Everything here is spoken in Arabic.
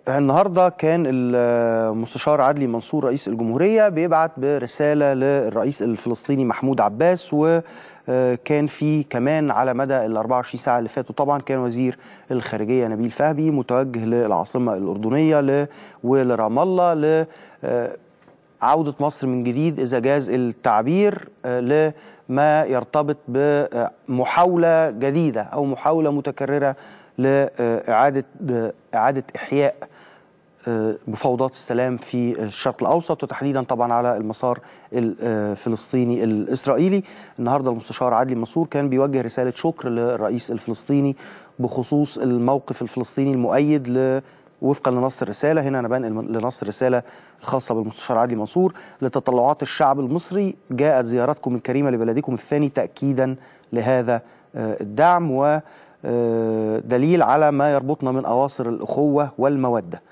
النهارده كان المستشار عدلي منصور رئيس الجمهورية بيبعت برسالة للرئيس الفلسطيني محمود عباس، وكان في كمان على مدى ال 24 ساعة اللي فاتوا طبعا كان وزير الخارجية نبيل فهمي متوجه للعاصمة الأردنية ولرام الله عودة مصر من جديد إذا جاز التعبير لما يرتبط بمحاولة جديدة أو محاولة متكررة لإعادة إحياء مفاوضات السلام في الشرق الأوسط، وتحديدا طبعا على المسار الفلسطيني الإسرائيلي. النهارده المستشار عدلي منصور كان بيوجه رسالة شكر للرئيس الفلسطيني بخصوص الموقف الفلسطيني المؤيد وفقا لنص الرسالة. هنا أنا بنقل لنص الرسالة الخاصة بالمستشار عدلي منصور: لتطلعات الشعب المصري جاءت زيارتكم الكريمة لبلدكم الثاني تأكيدا لهذا الدعم ودليل على ما يربطنا من أواصر الأخوة والمودة.